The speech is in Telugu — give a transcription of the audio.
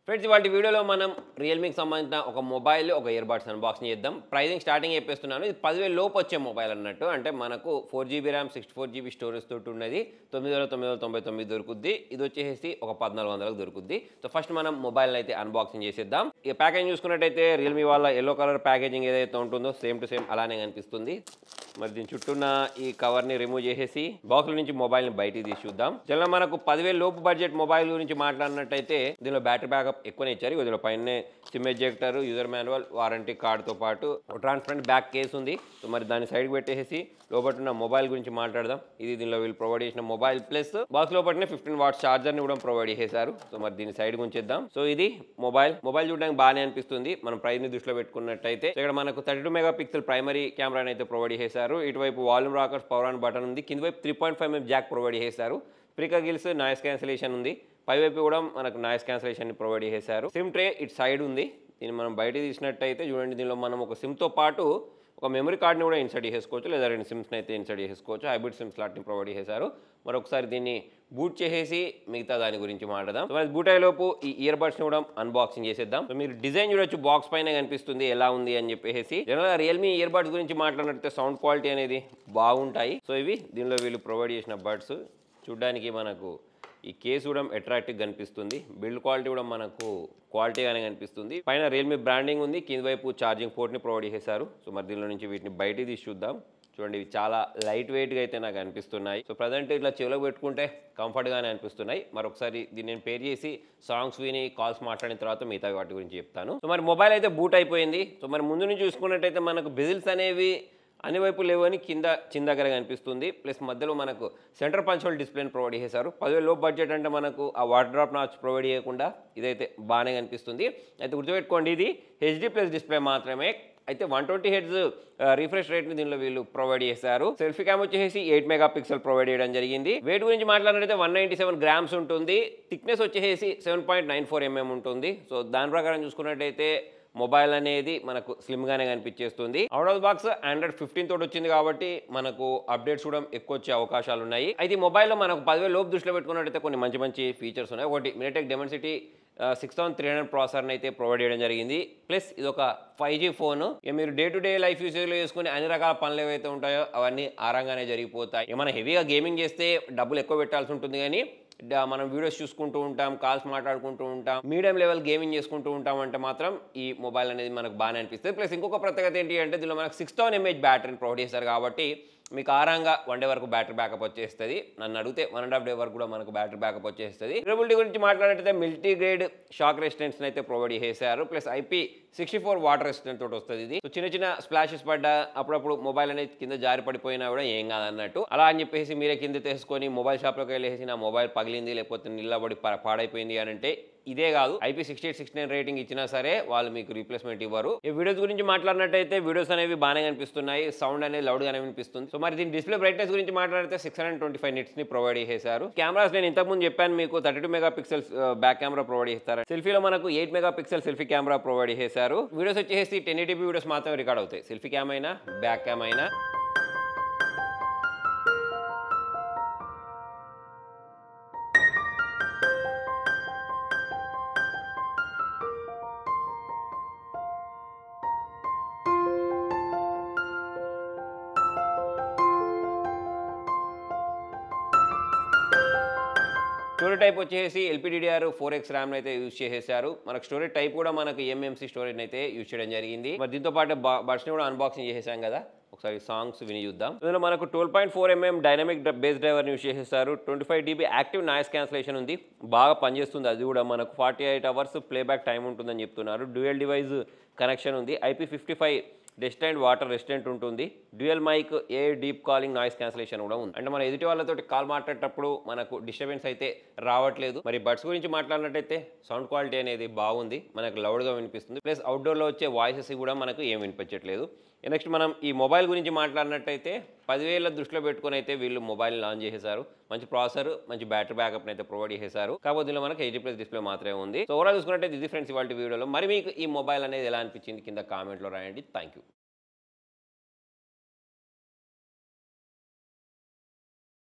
ఫ్రెండ్స్ ఇవాళ వీడియోలో మనం రియల్మీకి సంబంధించిన ఒక మొబైల్ ఒక ఇయర్ బడ్స్ అన్బాక్సింగ్ చేద్దాం. ప్రైజింగ్ స్టార్టింగ్ చెప్పేస్తున్నాను. ఇది 10,000 లోపు వచ్చే మొబైల్ అన్నట్టు. అంటే మనకు 4GB ర్యామ్ 64GB స్టోరేజ్ తోటి ఉన్నది 9,999 దొరుకుద్ది. ఇది వచ్చేసి ఒక 1,400కు దొరుకుద్ది. సో ఫస్ట్ మనం మొబైల్ అయితే అన్బాక్సింగ్ చేసేద్దాం. ఈ ప్యాకేజింగ్ చూసుకున్నట్టయితే రియల్మీ వాళ్ళ ఎల్లో కలర్ ప్యాకేజింగ్ ఏదైతే ఉంటుందో సేమ్ టు సేమ్ అలానే కనిపిస్తుంది. మరి దీని చుట్టూన్న ఈ కవర్ని రిమూవ్ చేసేసి బాక్స్ నుంచి మొబైల్ని బయటికి తీసి చూద్దాం. జనరల్ మనకు 10,000 లోపు బడ్జెట్ మొబైల్ గురించి మాట్లాడినట్టయితే దీనిలో బ్యాటరీ బ్యాకప్ ఎక్కువనే ఇచ్చారు. ఇందులో పైన SIM ejector, user manual, warranty కార్డుతో పాటు ట్రాన్స్పరెంట్ బ్యాక్ కేసు ఉంది. సో మరి దాన్ని సైడ్కి పెట్టేసి లోపల ఉన్న మొబైల్ గురించి మాట్లాడదాం. ఇది దీనిలో వీళ్ళు ప్రొవైడ్ చేసిన మొబైల్ ప్లస్ బాక్స్ లోపలనే 15 వాట్స్ ఛార్జర్ని కూడా ప్రొవైడ్ చేశారు. సో మరి దీన్ని సైడ్ ఉంచేద్దాం. సో ఇది మొబైల్ చూడడానికి బాగానే అనిపిస్తుంది. మనం ప్రైస్ ని దృష్టిలో పెట్టుకున్నట్టయితే ఇక్కడ మనకు 32 మెగాపిక్సెల్ ప్రైమరీ కెమెరాని అయితే ప్రొవైడ్ చేశారు. ఇటువైపు volume rockers, power on button ఉంది. కింద వైపు 3.5mm జాక్ ప్రొవైడ్ చేశారు. స్పీకర్ గిల్స్, నాయిస్ క్యాన్సిలేషన్ ఉంది. పైవైపు కూడా మనకు నాయిస్ క్యాన్సిలేషన్ ప్రొవైడ్ చేశారు. సిమ్ ట్రే ఇటు సైడ్ ఉంది. దీన్ని మనం బయట తీసినట్టయితే చూడండి, దీనిలో మనం ఒక సిమ్తో పాటు ఒక మెమరీ కార్డ్ని కూడా ఇన్సర్ట్ చేసుకోవచ్చు, లేదా 2 సిమ్స్ని అయితే ఇన్సర్ట్ చేసుకోవచ్చు. హైబ్రిడ్ సిమ్ స్లాట్ని ప్రొవైడ్ చేశారు. మరొకసారి దీన్ని బూట్ చేసేసి మిగతా దాని గురించి మాట్లాడదాం. సో మరి బూట్ అయ్యేలోపు ఈ ఇయర్ బడ్స్ని కూడా అన్బాక్సింగ్ చేసేద్దాం. సో మీరు డిజైన్ చూడొచ్చు, బాక్స్ పైన కనిపిస్తుంది ఎలా ఉంది అని చెప్పేసి. జనరల్గా రియల్మీ ఇయర్ బడ్స్ గురించి మాట్లాడినట్టే సౌండ్ క్వాలిటీ అనేది బాగుంటాయి. సో ఇవి దీనిలో వీళ్ళు ప్రొవైడ్ చేసిన బడ్స్. చూడ్డానికి మనకు ఈ కేసు కూడా అట్రాక్టివ్ కనిపిస్తుంది. బిల్డ్ క్వాలిటీ కూడా మనకు క్వాలిటీగానే కనిపిస్తుంది. పైన రియల్మీ బ్రాండింగ్ ఉంది. కింద వైపు ఛార్జింగ్ పోర్ట్ని ప్రొవైడ్ చేశారు. సో మరి దీనిలో నుంచి వీటిని బయటికి తీసి చూద్దాం. చూడండి, ఇవి చాలా లైట్ వెయిట్గా అయితే నాకు అనిపిస్తున్నాయి. సో ప్రజెంట్ ఇట్లా చెవిలో పెట్టుకుంటే కంఫర్ట్గానే అనిపిస్తున్నాయి. మరొకసారి దీన్ని నేను పేర్ చేసి సాంగ్స్ విని కాల్స్ మాట్లాడిన తర్వాత మిగతా వాటి గురించి చెప్తాను. సో మరి మొబైల్ అయితే బూట్ అయిపోయింది. సో మరి ముందు నుంచి చూసుకున్నట్టయితే మనకు బెజిల్స్ అనేవి అన్ని వైపు లేవని కింద చిన్న దగ్గర కనిపిస్తుంది. ప్లస్ మధ్యలో మనకు సెంటర్ పంచోల్ డిస్ప్లేని ప్రొవైడ్ చేశారు. 10,000 లో బడ్జెట్ అంటే మనకు ఆ వాటర్ డ్రాప్ నాచ్ ప్రొవైడ్ చేయకుండా ఇదైతే బాగానే కనిపిస్తుంది. అయితే గుర్తుపెట్టుకోండి, ఇది HD+ డిస్ప్లే మాత్రమే. అయితే 120 Hz రిఫ్రెష్ రేట్ని దీనిలో వీళ్ళు ప్రొవైడ్ చేశారు. సెల్ఫీ క్యామ్ వచ్చేసి 8 మెగాపిక్సెల్ ప్రొవైడ్ చేయడం జరిగింది. వెయిట్ గురించి మాట్లాడినట్లయితే 197 గ్రామ్స్ ఉంటుంది. థిక్నెస్ వచ్చేసి 7.94mm ఉంటుంది. సో దాని ప్రకారం చూసుకున్నట్టయితే మొబైల్ అనేది మనకు స్లిమ్గానే కనిపించేస్తుంది. అవుట్ ఆఫ్ బాక్స్ Android 15 తోటి వచ్చింది కాబట్టి మనకు అప్డేట్స్ కూడా ఎక్కువ వచ్చే అవకాశాలు ఉన్నాయి. అయితే ఈ మొబైల్లో మనకు 10,000 లోపు దృష్టిలో పెట్టుకున్నట్టయితే కొన్ని మంచి ఫీచర్స్ ఉన్నాయి. ఒకటి MediaTek Dimensity 6300 ప్రాసెసర్ని అయితే ప్రొవైడ్ చేయడం జరిగింది. ప్లస్ ఇది ఒక 5G ఫోన్. ఇక మీరు డే టు డే లైఫ్ యూసేజ్లో చేసుకుని అన్ని రకాల పనులు ఏవైతే ఉంటాయో అవన్నీ ఆరంగానే జరిగిపోతాయి. మనం హెవీగా గేమింగ్ చేస్తే డబ్బులు ఎక్కువ పెట్టాల్సి ఉంటుంది, కానీ మనం వీడియోస్ చూసుకుంటూ ఉంటాం, కాల్స్ మాట్లాడుకుంటూ ఉంటాం, మీడియం లెవెల్ గేమింగ్ చేసుకుంటూ ఉంటాం అంటే మాత్రం ఈ మొబైల్ అనేది మనకు బాగానే అనిపిస్తుంది. ప్లస్ ఇంకొక ప్రత్యేకత ఏంటి అంటే దీనిలో మనకు 6000 mAh బ్యాటరీని ప్రొవైడ్ చేశారు కాబట్టి మీకు ఆరంగా 1 డే వరకు బ్యాటరీ బ్యాకప్ వచ్చేస్తుంది. నన్ను అడిగితే 1.5 డే వరకు కూడా మనకు బ్యాటరీ బ్యాకప్ వచ్చేస్తుంది. డ్యూరబిలిటీ గురించి మాట్లాడితే మల్టీగ్రేడ్ షాక్ రెసిస్టెన్స్ అయితే ప్రొవైడ్ చేశారు. ప్లస్ IP64 వాటర్ రెసిస్టెంట్ తోటి వస్తుంది. ఇది సో చిన్న స్ప్లాషెస్ పడ్డా అప్పుడప్పుడు మొబైల్ అనేది కింద జారి పడిపోయినా కూడా ఏం కాదన్నట్టు. అలా అని చెప్పేసి మీరే కింద తీసుకొని మొబైల్ షాప్లోకి వెళ్ళేసి నా మొబైల్ పగిలింది లేకపోతే నిల్లబడి పాడైపోయింది అని అంటే ఇదే కాదు, IP6869 రేటింగ్ ఇచ్చినా సరే వాళ్ళు మీకు రీప్లేస్మెంట్ ఇవ్వరు. ఈ వీడియోస్ గురించి మాట్లాడినట్టయితే వీడియోస్ అనేవి బాగానే కనిపిస్తున్నాయి. సౌండ్ అనేది లౌడ్గానే వినిపిస్తుంది. సో మరి దీని డిస్ప్లే బ్రైట్నెస్ గురించి మాట్లాడితే 625 నిట్స్ని ప్రొవైడ్ చేశారు. కెమెరాస్ నేను ఇంతకుముందు చెప్పాను మీకు 32 మెగాపిక్సెల్ బ్యాక్ కెమెరా ప్రొవైడ్ చేస్తారు. సెల్ఫీలో మనకు 8 మెగాపిక్సెల్ సెల్ఫీ కెమెరా ప్రొవైడ్ చేశారు. వీడియోస్ వచ్చేసి 1080p వీడియోస్ మాత్రమే రికార్డ్ అవుతాయి. సెల్ఫీ క్యామ్ అయినా బ్యాక్ క్యామ్ అయినా. స్టోరేజ్ టైప్ వచ్చేసి LPDDR4X ర్యామ్ అయితే యూజ్ చేసేసారు. మనకు స్టోరేజ్ టైప్ కూడా మనకు eMMC స్టోరేజ్ అయితే యూజ్ చేయడం జరిగింది. మరి దీంతో పాటు బడ్స్ని కూడా అన్బాక్సింగ్ చేసేసాం కదా, ఒకసారి సాంగ్స్ విని చూద్దాం. ఇందులో మనకు 12.4mm డైనమిక్ బేస్ డ్రైవర్ని యూజ్ చేసేసారు. 25 dB యాక్టివ్ నాయిస్ క్యాన్సిలేషన్ ఉంది, బాగా పనిచేస్తుంది. అది కూడా మనకు 48 అవర్స్ ప్లేబ్యాక్ టైం ఉంటుందని చెప్తున్నారు. డ్యూయల్ డివైస్ కనెక్షన్ ఉంది. IP55 dust and water resistant ఉంటుంది. Dual mic, deep calling, noise cancellation కూడా ఉంది. అంటే మన ఎదుటి వాళ్ళతో కాల్ మాట్లాడేటప్పుడు మనకు డిస్టర్బెన్స్ అయితే రావట్లేదు. మరి బడ్స్ గురించి మాట్లాడినట్టయితే సౌండ్ క్వాలిటీ అనేది బాగుంది, మనకు లౌడ్గా వినిపిస్తుంది. ప్లస్ అవుట్డోర్లో వచ్చే వాయిసెస్ కూడా మనకు ఏం వినిపించట్లేదు. నెక్స్ట్ మనం ఈ మొబైల్ గురించి మాట్లాడినట్టయితే 10,000 దృష్టిలో పెట్టుకుని అయితే వీళ్ళు మొబైల్ లాంచ్ చేశారు. మంచి ప్రాసెసర్, మంచి బ్యాటరీ బ్యాకప్ అయితే ప్రొవైడ్ చేశారు. కాకపోతే దీనిలో మనకు HD+ డిస్ప్లే మాత్రమే ఉంది. సో ఓవరాల్ చూసుకున్నట్టయితే ఇది ఫ్రెండ్స్ ఇవాళ వీడియోలో. మరి మీకు ఈ మొబైల్ అనేది ఎలా అనిపించింది కింద కామెంట్లో రాయండి. Thank you.